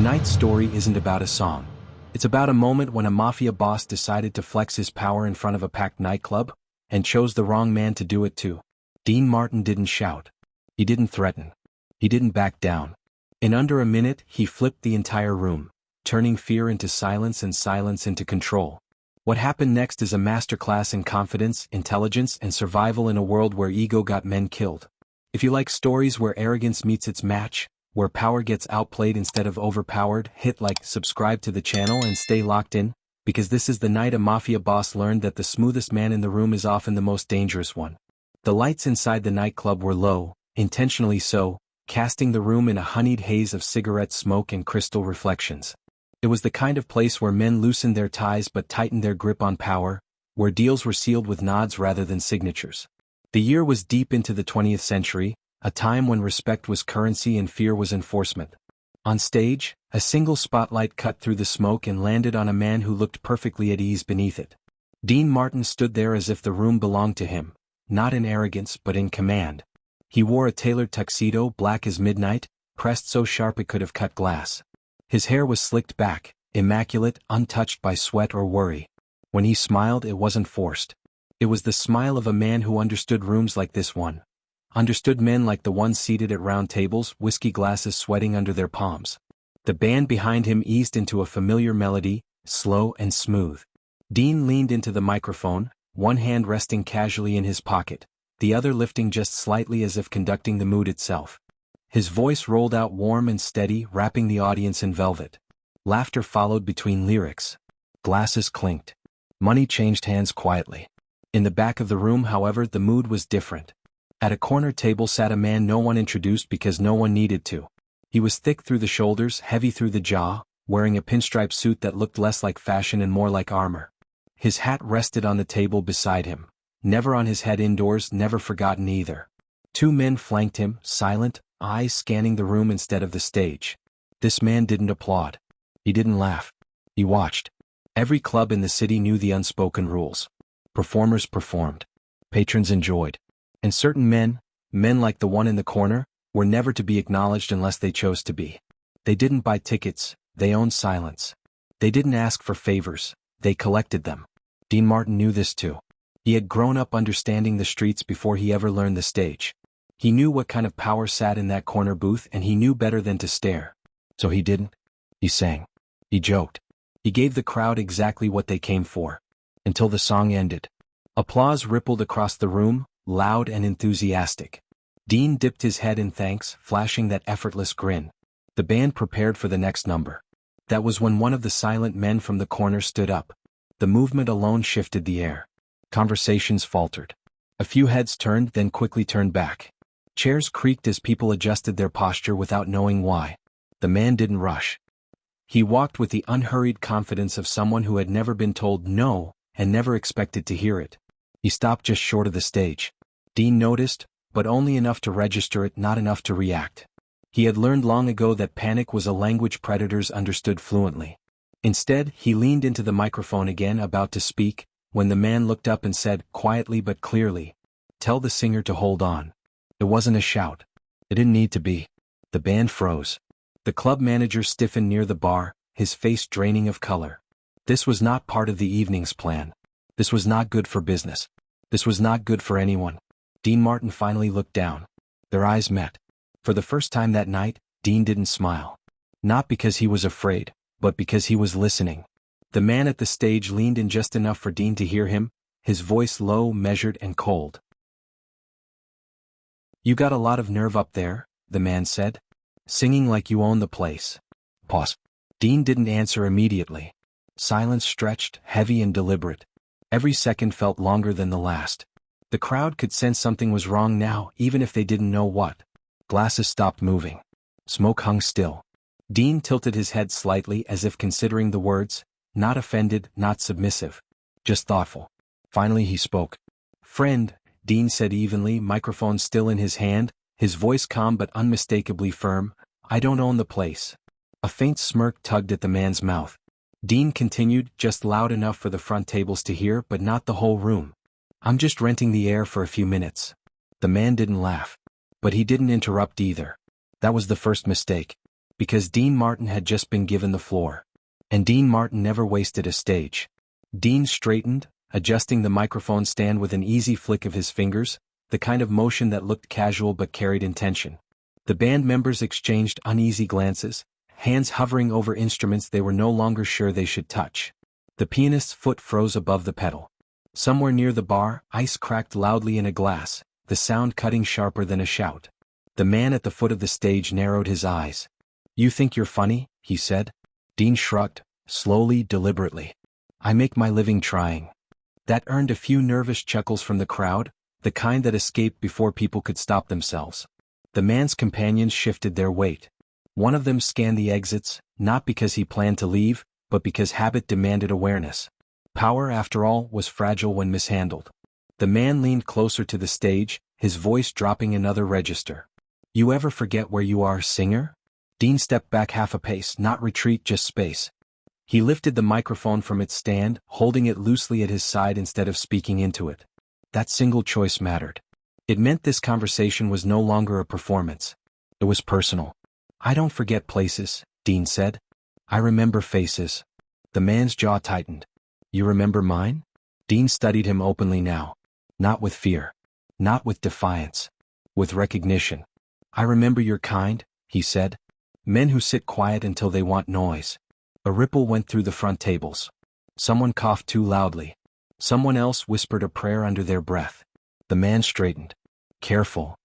Tonight's story isn't about a song. It's about a moment when a mafia boss decided to flex his power in front of a packed nightclub, and chose the wrong man to do it too. Dean Martin didn't shout. He didn't threaten. He didn't back down. In under a minute, he flipped the entire room, turning fear into silence and silence into control. What happened next is a masterclass in confidence, intelligence, and survival in a world where ego got men killed. If you like stories where arrogance meets its match, where power gets outplayed instead of overpowered, hit like, subscribe to the channel and stay locked in, because this is the night a mafia boss learned that the smoothest man in the room is often the most dangerous one. The lights inside the nightclub were low, intentionally so, casting the room in a honeyed haze of cigarette smoke and crystal reflections. It was the kind of place where men loosened their ties but tightened their grip on power, where deals were sealed with nods rather than signatures. The year was deep into the 20th century, a time when respect was currency and fear was enforcement. On stage, a single spotlight cut through the smoke and landed on a man who looked perfectly at ease beneath it. Dean Martin stood there as if the room belonged to him, not in arrogance but in command. He wore a tailored tuxedo, black as midnight, pressed so sharp it could have cut glass. His hair was slicked back, immaculate, untouched by sweat or worry. When he smiled, it wasn't forced. It was the smile of a man who understood rooms like this one. Understood men like the ones seated at round tables, whiskey glasses sweating under their palms. The band behind him eased into a familiar melody, slow and smooth. Dean leaned into the microphone, one hand resting casually in his pocket, the other lifting just slightly as if conducting the mood itself. His voice rolled out warm and steady, wrapping the audience in velvet. Laughter followed between lyrics. Glasses clinked. Money changed hands quietly. In the back of the room, however, the mood was different. At a corner table sat a man no one introduced because no one needed to. He was thick through the shoulders, heavy through the jaw, wearing a pinstripe suit that looked less like fashion and more like armor. His hat rested on the table beside him. Never on his head indoors, never forgotten either. Two men flanked him, silent, eyes scanning the room instead of the stage. This man didn't applaud. He didn't laugh. He watched. Every club in the city knew the unspoken rules. Performers performed. Patrons enjoyed. And certain men like the one in the corner, were never to be acknowledged unless they chose to be. They didn't buy tickets, they owned silence. They didn't ask for favors, they collected them. Dean Martin knew this too. He had grown up understanding the streets before he ever learned the stage. He knew what kind of power sat in that corner booth, and he knew better than to stare. So he didn't. He sang. He joked. He gave the crowd exactly what they came for. Until the song ended. Applause rippled across the room, loud and enthusiastic. Dean dipped his head in thanks, flashing that effortless grin. The band prepared for the next number. That was when one of the silent men from the corner stood up. The movement alone shifted the air. Conversations faltered. A few heads turned, then quickly turned back. Chairs creaked as people adjusted their posture without knowing why. The man didn't rush. He walked with the unhurried confidence of someone who had never been told no, and never expected to hear it. He stopped just short of the stage. Dean noticed, but only enough to register it, not enough to react. He had learned long ago that panic was a language predators understood fluently. Instead, he leaned into the microphone again, about to speak, when the man looked up and said, quietly but clearly, "Tell the singer to hold on." It wasn't a shout. It didn't need to be. The band froze. The club manager stiffened near the bar, his face draining of color. This was not part of the evening's plan. This was not good for business. This was not good for anyone. Dean Martin finally looked down. Their eyes met. For the first time that night, Dean didn't smile. Not because he was afraid, but because he was listening. The man at the stage leaned in just enough for Dean to hear him, his voice low, measured, and cold. "You got a lot of nerve up there," the man said. "Singing like you own the place." Pause. Dean didn't answer immediately. Silence stretched, heavy and deliberate. Every second felt longer than the last. The crowd could sense something was wrong now, even if they didn't know what. Glasses stopped moving. Smoke hung still. Dean tilted his head slightly as if considering the words, not offended, not submissive. Just thoughtful. Finally he spoke. "Friend," Dean said evenly, microphone still in his hand, his voice calm but unmistakably firm, "I don't own the place." A faint smirk tugged at the man's mouth. Dean continued, just loud enough for the front tables to hear, but not the whole room. "I'm just renting the air for a few minutes." The man didn't laugh. But he didn't interrupt either. That was the first mistake. Because Dean Martin had just been given the floor. And Dean Martin never wasted a stage. Dean straightened, adjusting the microphone stand with an easy flick of his fingers, the kind of motion that looked casual but carried intention. The band members exchanged uneasy glances, hands hovering over instruments they were no longer sure they should touch. The pianist's foot froze above the pedal. Somewhere near the bar, ice cracked loudly in a glass, the sound cutting sharper than a shout. The man at the foot of the stage narrowed his eyes. "You think you're funny?" he said. Dean shrugged, slowly, deliberately. "I make my living trying." That earned a few nervous chuckles from the crowd, the kind that escaped before people could stop themselves. The man's companions shifted their weight. One of them scanned the exits, not because he planned to leave, but because habit demanded awareness. Power, after all, was fragile when mishandled. The man leaned closer to the stage, his voice dropping another register. "You ever forget where you are, singer?" Dean stepped back half a pace, not retreat, just space. He lifted the microphone from its stand, holding it loosely at his side instead of speaking into it. That single choice mattered. It meant this conversation was no longer a performance. It was personal. "I don't forget places," Dean said. "I remember faces." The man's jaw tightened. "You remember mine?" Dean studied him openly now. Not with fear. Not with defiance. With recognition. "I remember your kind," he said. "Men who sit quiet until they want noise." A ripple went through the front tables. Someone coughed too loudly. Someone else whispered a prayer under their breath. The man straightened. "Careful."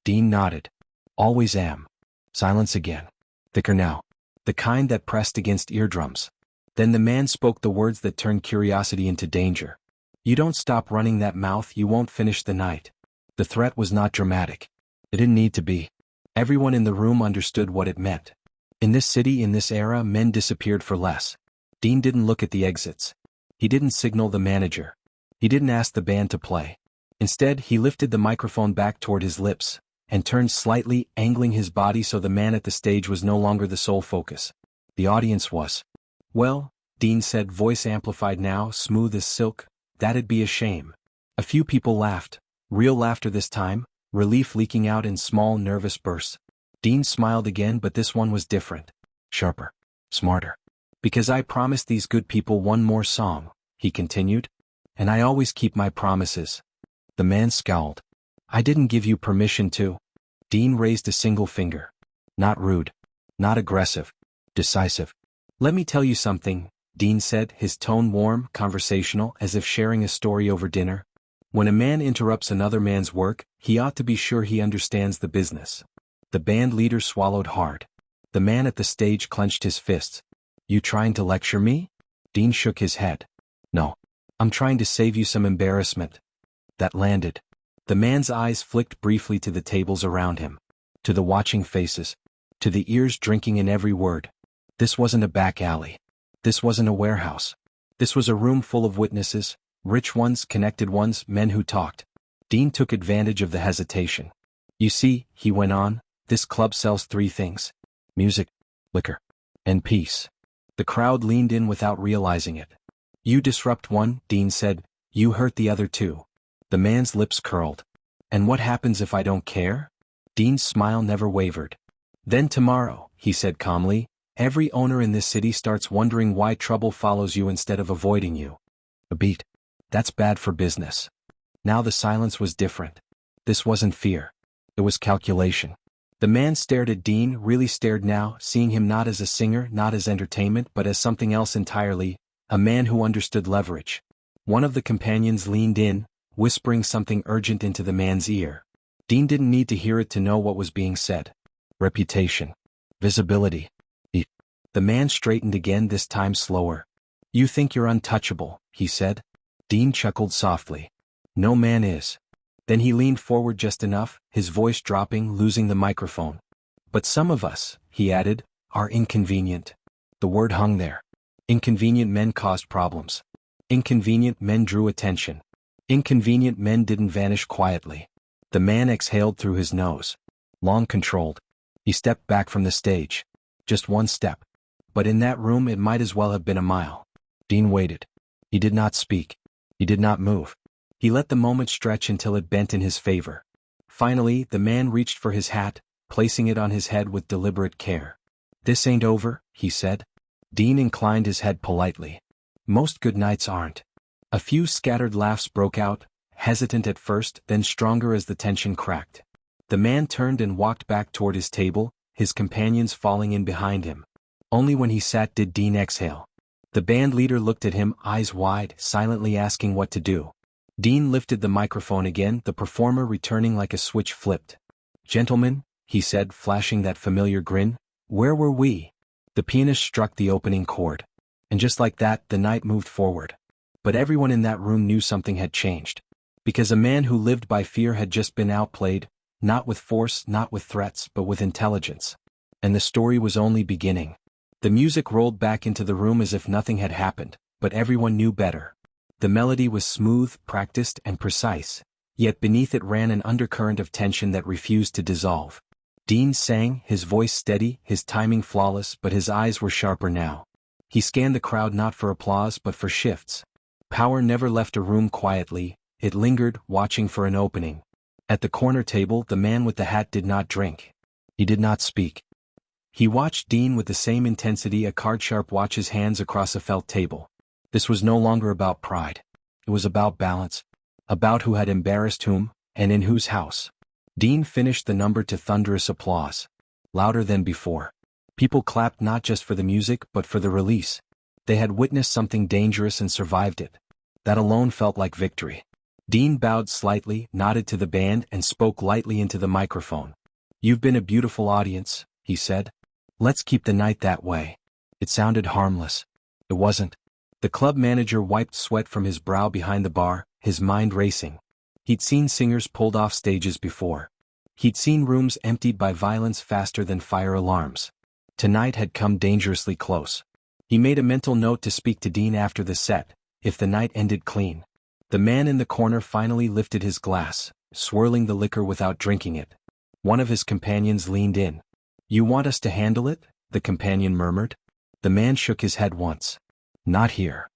Dean nodded. "Always am." Silence again. Thicker now. The kind that pressed against eardrums. Then the man spoke the words that turned curiosity into danger. "You don't stop running that mouth, you won't finish the night." The threat was not dramatic. It didn't need to be. Everyone in the room understood what it meant. In this city, in this era, men disappeared for less. Dean didn't look at the exits. He didn't signal the manager. He didn't ask the band to play. Instead, he lifted the microphone back toward his lips, and turned slightly, angling his body so the man at the stage was no longer the sole focus. The audience was. "Well," Dean said, voice amplified now, smooth as silk, "that'd be a shame." A few people laughed, real laughter this time, relief leaking out in small, nervous bursts. Dean smiled again, but this one was different. Sharper. Smarter. "Because I promised these good people one more song," he continued. "And I always keep my promises." The man scowled. "I didn't give you permission to." Dean raised a single finger. "Not rude. Not aggressive. Decisive." "Let me tell you something," Dean said, his tone warm, conversational, as if sharing a story over dinner. "When a man interrupts another man's work, he ought to be sure he understands the business." The band leader swallowed hard. The man at the stage clenched his fists. "You trying to lecture me?" Dean shook his head. "No. I'm trying to save you some embarrassment." That landed. The man's eyes flicked briefly to the tables around him. To the watching faces. To the ears drinking in every word. This wasn't a back alley. This wasn't a warehouse. This was a room full of witnesses, rich ones, connected ones, men who talked. Dean took advantage of the hesitation. "You see," he went on, "this club sells three things. Music, liquor, and peace." The crowd leaned in without realizing it. "You disrupt one," Dean said, "you hurt the other two." The man's lips curled. "And what happens if I don't care?" Dean's smile never wavered. "Then tomorrow," he said calmly, "every owner in this city starts wondering why trouble follows you instead of avoiding you." A beat. That's bad for business. Now the silence was different. This wasn't fear. It was calculation. The man stared at Dean, really stared now, seeing him not as a singer, not as entertainment, but as something else entirely, a man who understood leverage. One of the companions leaned in, whispering something urgent into the man's ear. Dean didn't need to hear it to know what was being said. Reputation. Visibility. The man straightened again, this time slower. "You think you're untouchable," he said. Dean chuckled softly. "No man is." Then he leaned forward just enough, his voice dropping, losing the microphone. "But some of us," he added, "are inconvenient." The word hung there. Inconvenient men caused problems. Inconvenient men drew attention. Inconvenient men didn't vanish quietly. The man exhaled through his nose. Long, controlled. He stepped back from the stage. Just one step. But in that room it might as well have been a mile. Dean waited. He did not speak. He did not move. He let the moment stretch until it bent in his favor. Finally, the man reached for his hat, placing it on his head with deliberate care. "This ain't over," he said. Dean inclined his head politely. "Most good nights aren't." A few scattered laughs broke out, hesitant at first, then stronger as the tension cracked. The man turned and walked back toward his table, his companions falling in behind him. Only when he sat did Dean exhale. The band leader looked at him, eyes wide, silently asking what to do. Dean lifted the microphone again, the performer returning like a switch flipped. "Gentlemen," he said, flashing that familiar grin, "where were we?" The pianist struck the opening chord. And just like that, the night moved forward. But everyone in that room knew something had changed. Because a man who lived by fear had just been outplayed, not with force, not with threats, but with intelligence. And the story was only beginning. The music rolled back into the room as if nothing had happened, but everyone knew better. The melody was smooth, practiced, and precise, yet beneath it ran an undercurrent of tension that refused to dissolve. Dean sang, his voice steady, his timing flawless, but his eyes were sharper now. He scanned the crowd not for applause but for shifts. Power never left a room quietly, it lingered, watching for an opening. At the corner table, the man with the hat did not drink. He did not speak. He watched Dean with the same intensity a card-sharp watches hands across a felt table. This was no longer about pride. It was about balance. About who had embarrassed whom, and in whose house. Dean finished the number to thunderous applause. Louder than before. People clapped not just for the music but for the release. They had witnessed something dangerous and survived it. That alone felt like victory. Dean bowed slightly, nodded to the band, and spoke lightly into the microphone. "You've been a beautiful audience," he said. "Let's keep the night that way." It sounded harmless. It wasn't. The club manager wiped sweat from his brow behind the bar, his mind racing. He'd seen singers pulled off stages before. He'd seen rooms emptied by violence faster than fire alarms. Tonight had come dangerously close. He made a mental note to speak to Dean after the set, if the night ended clean. The man in the corner finally lifted his glass, swirling the liquor without drinking it. One of his companions leaned in. "You want us to handle it?" the companion murmured. The man shook his head once. "Not here.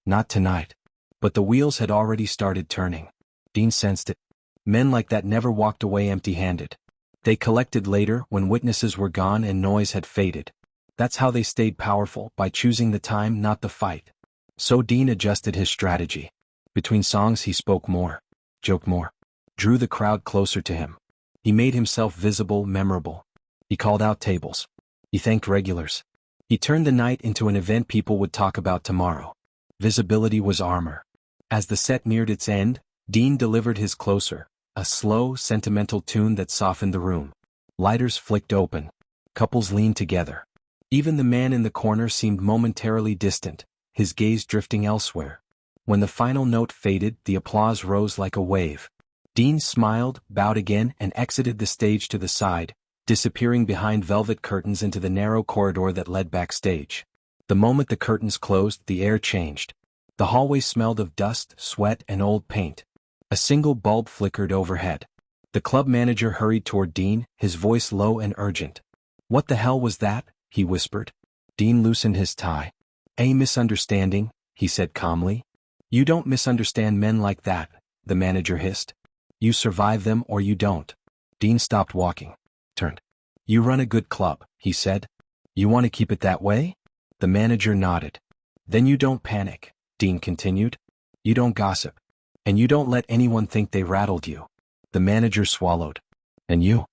Not tonight." But the wheels had already started turning. Dean sensed it. Men like that never walked away empty-handed. They collected later when witnesses were gone and noise had faded. That's how they stayed powerful, by choosing the time, not the fight. So Dean adjusted his strategy. Between songs he spoke more, joked more, drew the crowd closer to him. He made himself visible, memorable. He called out tables. He thanked regulars. He turned the night into an event people would talk about tomorrow. Visibility was armor. As the set neared its end, Dean delivered his closer, a slow, sentimental tune that softened the room. Lighters flicked open. Couples leaned together. Even the man in the corner seemed momentarily distant, his gaze drifting elsewhere. When the final note faded, the applause rose like a wave. Dean smiled, bowed again, and exited the stage to the side, disappearing behind velvet curtains into the narrow corridor that led backstage. The moment the curtains closed, the air changed. The hallway smelled of dust, sweat, and old paint. A single bulb flickered overhead. The club manager hurried toward Dean, his voice low and urgent. "What the hell was that?" he whispered. Dean loosened his tie. "A misunderstanding," he said calmly. "You don't misunderstand men like that," the manager hissed. "You survive them or you don't." Dean stopped walking. Turned. "You run a good club," he said. "You want to keep it that way?" The manager nodded. "Then you don't panic," Dean continued. "You don't gossip. And you don't let anyone think they rattled you." The manager swallowed. "And you?"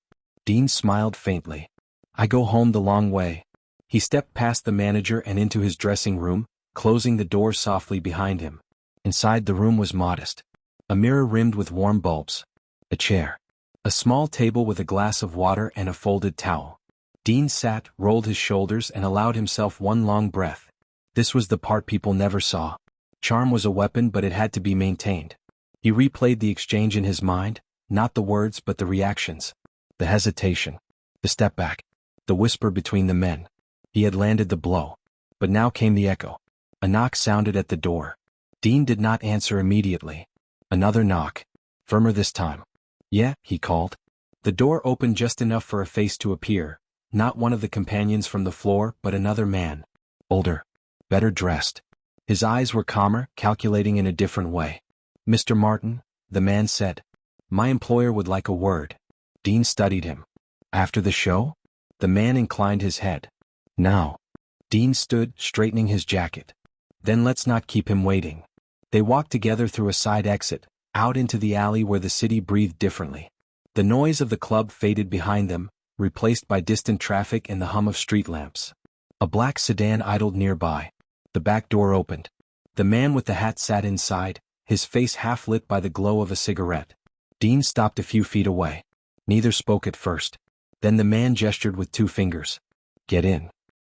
Dean smiled faintly. "I go home the long way." He stepped past the manager and into his dressing room, closing the door softly behind him. Inside, the room was modest. A mirror rimmed with warm bulbs. A chair. A small table with a glass of water and a folded towel. Dean sat, rolled his shoulders, and allowed himself one long breath. This was the part people never saw. Charm was a weapon, but it had to be maintained. He replayed the exchange in his mind, not the words but the reactions. The hesitation. The step back. The whisper between the men. He had landed the blow. But now came the echo. A knock sounded at the door. Dean did not answer immediately. Another knock. Firmer this time. "Yeah," he called. The door opened just enough for a face to appear, not one of the companions from the floor, but another man. Older. Better dressed. His eyes were calmer, calculating in a different way. "Mr. Martin," the man said. "My employer would like a word." Dean studied him. "After the show?" The man inclined his head. Now. Dean stood, straightening his jacket. Then let's not keep him waiting. They walked together through a side exit, out into the alley where the city breathed differently. The noise of the club faded behind them, replaced by distant traffic and the hum of street lamps. A black sedan idled nearby. The back door opened. The man with the hat sat inside, his face half lit by the glow of a cigarette. Dean stopped a few feet away. Neither spoke at first. Then the man gestured with 2 fingers. Get in.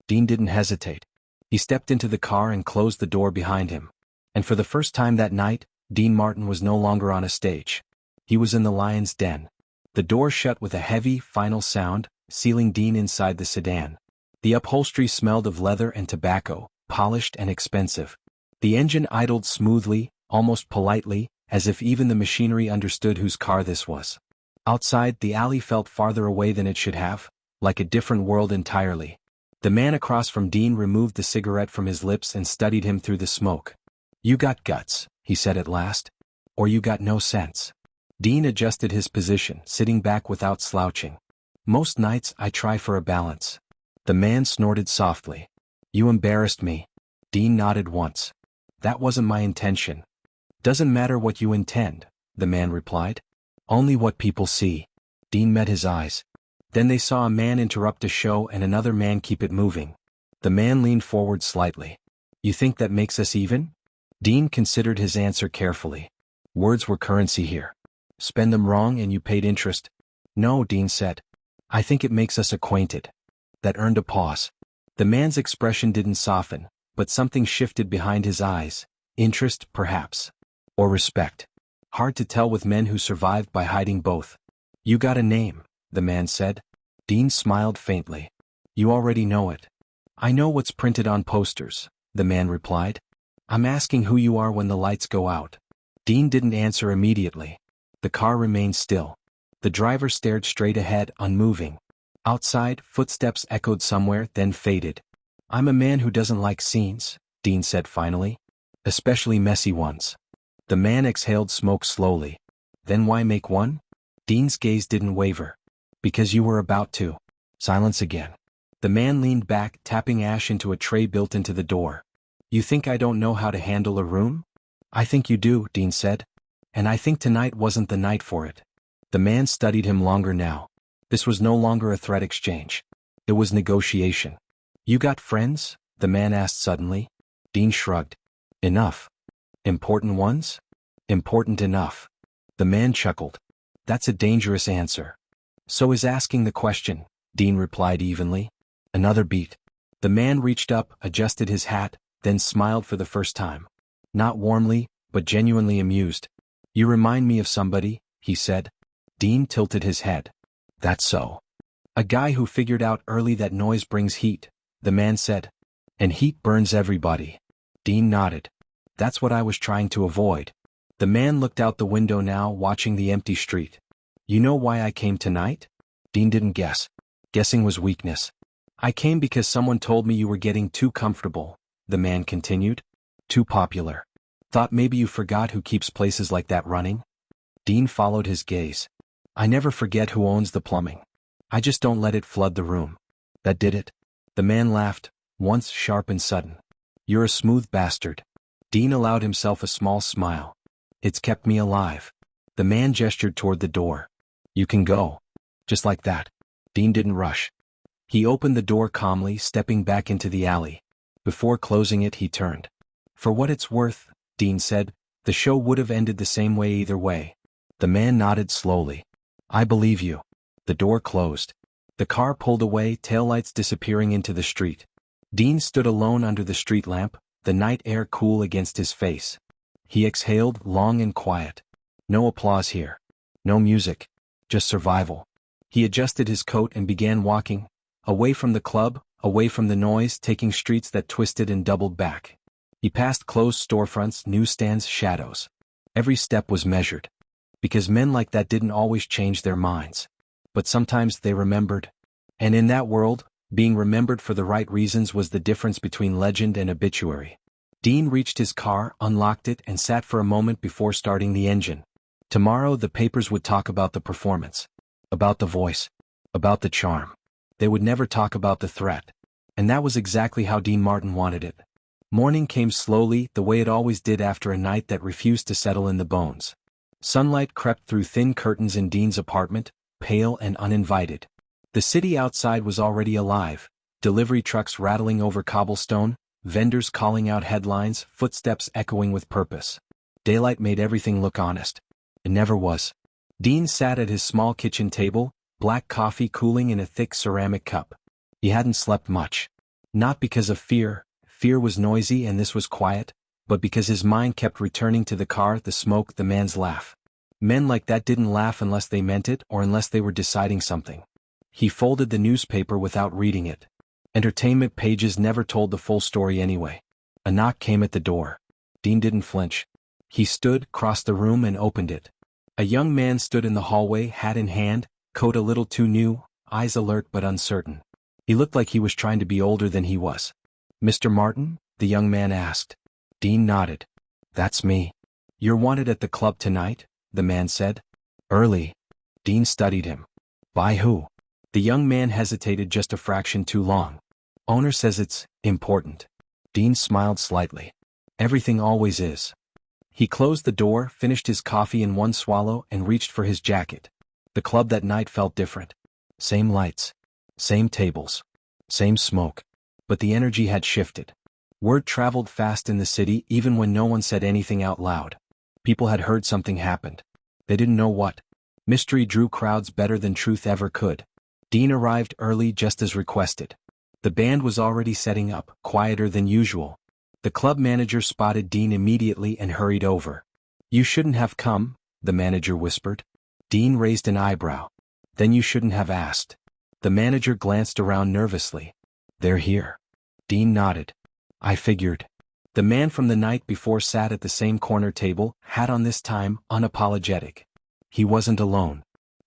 Dean didn't hesitate. He stepped into the car and closed the door behind him. And for the first time that night, Dean Martin was no longer on a stage. He was in the lion's den. The door shut with a heavy, final sound, sealing Dean inside the sedan. The upholstery smelled of leather and tobacco, polished and expensive. The engine idled smoothly, almost politely, as if even the machinery understood whose car this was. Outside, the alley felt farther away than it should have, like a different world entirely. The man across from Dean removed the cigarette from his lips and studied him through the smoke. You got guts, he said at last. Or you got no sense. Dean adjusted his position, sitting back without slouching. Most nights I try for a balance. The man snorted softly. You embarrassed me. Dean nodded once. That wasn't my intention. Doesn't matter what you intend, the man replied. Only what people see. Dean met his eyes. Then they saw a man interrupt a show and another man keep it moving. The man leaned forward slightly. You think that makes us even? Dean considered his answer carefully. Words were currency here. Spend them wrong and you paid interest. No, Dean said. I think it makes us acquainted. That earned a pause. The man's expression didn't soften, but something shifted behind his eyes. Interest, perhaps. Or respect. Hard to tell with men who survived by hiding both. You got a name, the man said. Dean smiled faintly. You already know it. I know what's printed on posters, the man replied. I'm asking who you are when the lights go out. Dean didn't answer immediately. The car remained still. The driver stared straight ahead, unmoving. Outside, footsteps echoed somewhere, then faded. I'm a man who doesn't like scenes, Dean said finally. Especially messy ones. The man exhaled smoke slowly. Then why make one? Dean's gaze didn't waver. Because you were about to. Silence again. The man leaned back, tapping ash into a tray built into the door. You think I don't know how to handle a room? I think you do, Dean said. And I think tonight wasn't the night for it. The man studied him longer now. This was no longer a threat exchange. It was negotiation. You got friends? The man asked suddenly. Dean shrugged. Enough. Important ones? Important enough. The man chuckled. That's a dangerous answer. So is asking the question, Dean replied evenly. Another beat. The man reached up, adjusted his hat, then smiled for the first time. Not warmly, but genuinely amused. You remind me of somebody, he said. Dean tilted his head. That's so. A guy who figured out early that noise brings heat, the man said. And heat burns everybody. Dean nodded. That's what I was trying to avoid. The man looked out the window now, watching the empty street. You know why I came tonight? Dean didn't guess. Guessing was weakness. I came because someone told me you were getting too comfortable, the man continued. Too popular. Thought maybe you forgot who keeps places like that running? Dean followed his gaze. I never forget who owns the plumbing. I just don't let it flood the room. That did it? The man laughed, once sharp and sudden. You're a smooth bastard. Dean allowed himself a small smile. It's kept me alive. The man gestured toward the door. You can go. Just like that. Dean didn't rush. He opened the door calmly, stepping back into the alley. Before closing it, he turned. For what it's worth, Dean said, the show would have ended the same way either way. The man nodded slowly. I believe you. The door closed. The car pulled away, taillights disappearing into the street. Dean stood alone under the street lamp, the night air cool against his face. He exhaled, long and quiet. No applause here. No music. Just survival. He adjusted his coat and began walking, away from the club, away from the noise, taking streets that twisted and doubled back. He passed closed storefronts, newsstands, shadows. Every step was measured. Because men like that didn't always change their minds. But sometimes they remembered. And in that world, being remembered for the right reasons was the difference between legend and obituary. Dean reached his car, unlocked it, and sat for a moment before starting the engine. Tomorrow the papers would talk about the performance. About the voice. About the charm. They would never talk about the threat. And that was exactly how Dean Martin wanted it. Morning came slowly, the way it always did after a night that refused to settle in the bones. Sunlight crept through thin curtains in Dean's apartment, pale and uninvited. The city outside was already alive, delivery trucks rattling over cobblestone, vendors calling out headlines, footsteps echoing with purpose. Daylight made everything look honest. It never was. Dean sat at his small kitchen table, black coffee cooling in a thick ceramic cup. He hadn't slept much. Not because of fear was noisy and this was quiet, but because his mind kept returning to the car, the smoke, the man's laugh. Men like that didn't laugh unless they meant it or unless they were deciding something. He folded the newspaper without reading it. Entertainment pages never told the full story anyway. A knock came at the door. Dean didn't flinch. He stood, crossed the room and opened it. A young man stood in the hallway, hat in hand, coat a little too new, eyes alert but uncertain. He looked like he was trying to be older than he was. "Mr. Martin?" the young man asked. Dean nodded. "That's me." "You're wanted at the club tonight?" the man said. "Early." Dean studied him. "By who?" The young man hesitated just a fraction too long. "Owner says it's important." Dean smiled slightly. "Everything always is." He closed the door, finished his coffee in one swallow and reached for his jacket. The club that night felt different. Same lights. Same tables. Same smoke. But the energy had shifted. Word traveled fast in the city even when no one said anything out loud. People had heard something happened. They didn't know what. Mystery drew crowds better than truth ever could. Dean arrived early just as requested. The band was already setting up, quieter than usual. The club manager spotted Dean immediately and hurried over. "You shouldn't have come," the manager whispered. Dean raised an eyebrow. "Then you shouldn't have asked." The manager glanced around nervously. "They're here." Dean nodded. "I figured." The man from the night before sat at the same corner table, hat on this time, unapologetic. He wasn't alone.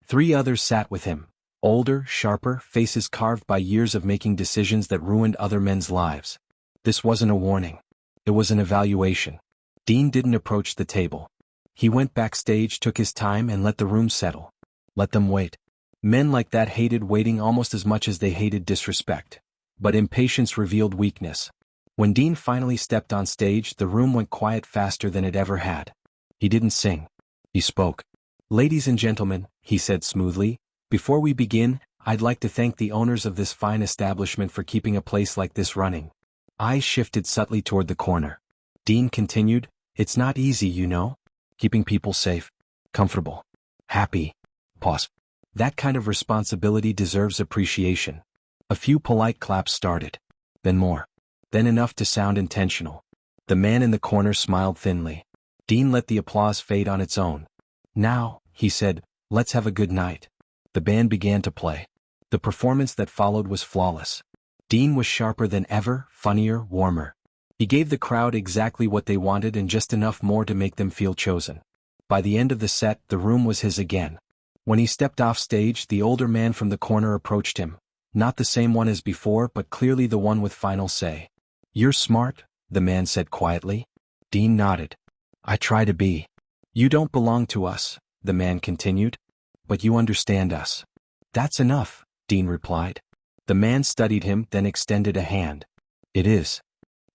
3 others sat with him. Older, sharper, faces carved by years of making decisions that ruined other men's lives. This wasn't a warning. It was an evaluation. Dean didn't approach the table. He went backstage, took his time and let the room settle. Let them wait. Men like that hated waiting almost as much as they hated disrespect. But impatience revealed weakness. When Dean finally stepped on stage, the room went quiet faster than it ever had. He didn't sing. He spoke. "Ladies and gentlemen," he said smoothly, "before we begin, I'd like to thank the owners of this fine establishment for keeping a place like this running." Eyes shifted subtly toward the corner. Dean continued, "It's not easy, you know. Keeping people safe, comfortable, happy." Pause. "That kind of responsibility deserves appreciation." A few polite claps started. Then more. Then enough to sound intentional. The man in the corner smiled thinly. Dean let the applause fade on its own. "Now," he said, "let's have a good night." The band began to play. The performance that followed was flawless. Dean was sharper than ever, funnier, warmer. He gave the crowd exactly what they wanted and just enough more to make them feel chosen. By the end of the set, the room was his again. When he stepped off stage, the older man from the corner approached him. Not the same one as before, but clearly the one with final say. "You're smart," the man said quietly. Dean nodded. "I try to be." "You don't belong to us," the man continued. "But you understand us." "That's enough," Dean replied. The man studied him, then extended a hand. "It is."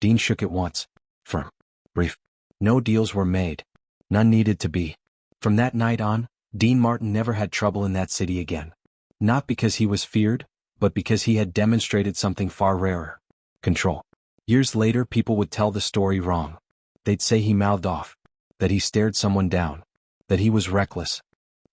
Dean shook it once. Firm. Brief. No deals were made. None needed to be. From that night on, Dean Martin never had trouble in that city again. Not because he was feared, but because he had demonstrated something far rarer. Control. Years later, people would tell the story wrong. They'd say he mouthed off. That he stared someone down. That he was reckless.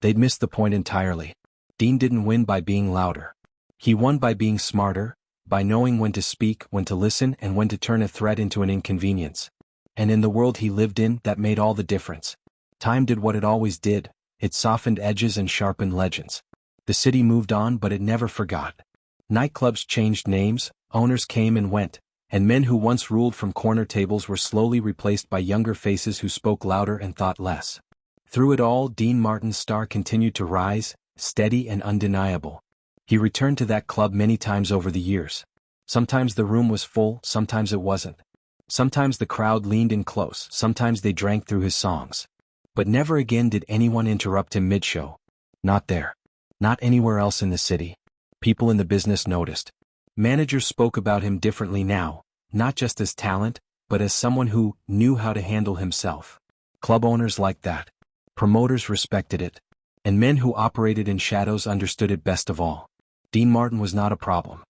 They'd miss the point entirely. Dean didn't win by being louder. He won by being smarter, by knowing when to speak, when to listen, and when to turn a threat into an inconvenience. And in the world he lived in, that made all the difference. Time did what it always did. It softened edges and sharpened legends. The city moved on, but it never forgot. Nightclubs changed names, owners came and went, and men who once ruled from corner tables were slowly replaced by younger faces who spoke louder and thought less. Through it all, Dean Martin's star continued to rise, steady and undeniable. He returned to that club many times over the years. Sometimes the room was full, sometimes it wasn't. Sometimes the crowd leaned in close, sometimes they drank through his songs. But never again did anyone interrupt him mid-show. Not there. Not anywhere else in the city. People in the business noticed. Managers spoke about him differently now, not just as talent, but as someone who knew how to handle himself. Club owners liked that. Promoters respected it. And men who operated in shadows understood it best of all. Dean Martin was not a problem.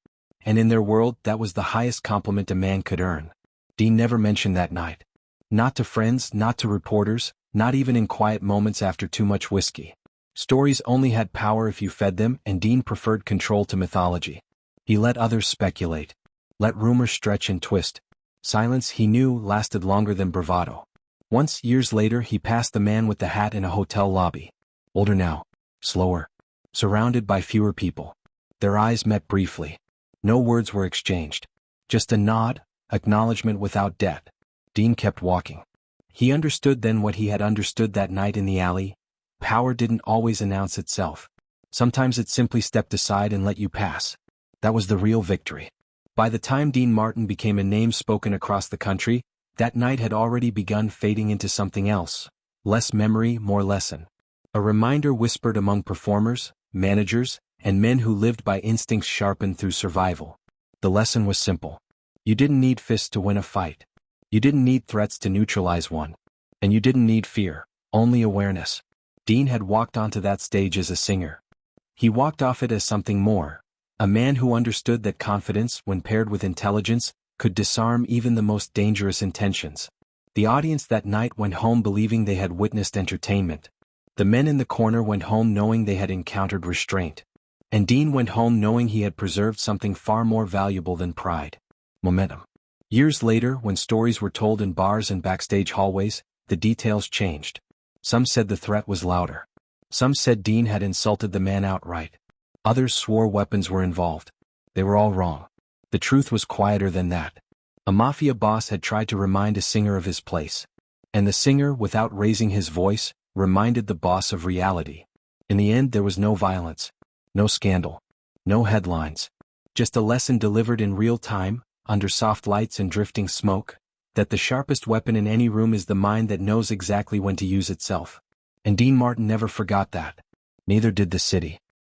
And in their world, that was the highest compliment a man could earn. Dean never mentioned that night. Not to friends, not to reporters, not even in quiet moments after too much whiskey. Stories only had power if you fed them, and Dean preferred control to mythology. He let others speculate. Let rumors stretch and twist. Silence, he knew, lasted longer than bravado. Once, years later, he passed the man with the hat in a hotel lobby. Older now. Slower. Surrounded by fewer people. Their eyes met briefly. No words were exchanged. Just a nod, acknowledgement without debt. Dean kept walking. He understood then what he had understood that night in the alley. Power didn't always announce itself. Sometimes it simply stepped aside and let you pass. That was the real victory. By the time Dean Martin became a name spoken across the country, that night had already begun fading into something else. Less memory, more lesson. A reminder whispered among performers, managers, and men who lived by instincts sharpened through survival. The lesson was simple. You didn't need fists to win a fight. You didn't need threats to neutralize one. And you didn't need fear, only awareness. Dean had walked onto that stage as a singer. He walked off it as something more. A man who understood that confidence, when paired with intelligence, could disarm even the most dangerous intentions. The audience that night went home believing they had witnessed entertainment. The men in the corner went home knowing they had encountered restraint. And Dean went home knowing he had preserved something far more valuable than pride. Momentum. Years later, when stories were told in bars and backstage hallways, the details changed. Some said the threat was louder. Some said Dean had insulted the man outright. Others swore weapons were involved. They were all wrong. The truth was quieter than that. A mafia boss had tried to remind a singer of his place. And the singer, without raising his voice, reminded the boss of reality. In the end, there was no violence. No scandal. No headlines. Just a lesson delivered in real time, under soft lights and drifting smoke, that the sharpest weapon in any room is the mind that knows exactly when to use itself. And Dean Martin never forgot that. Neither did the city.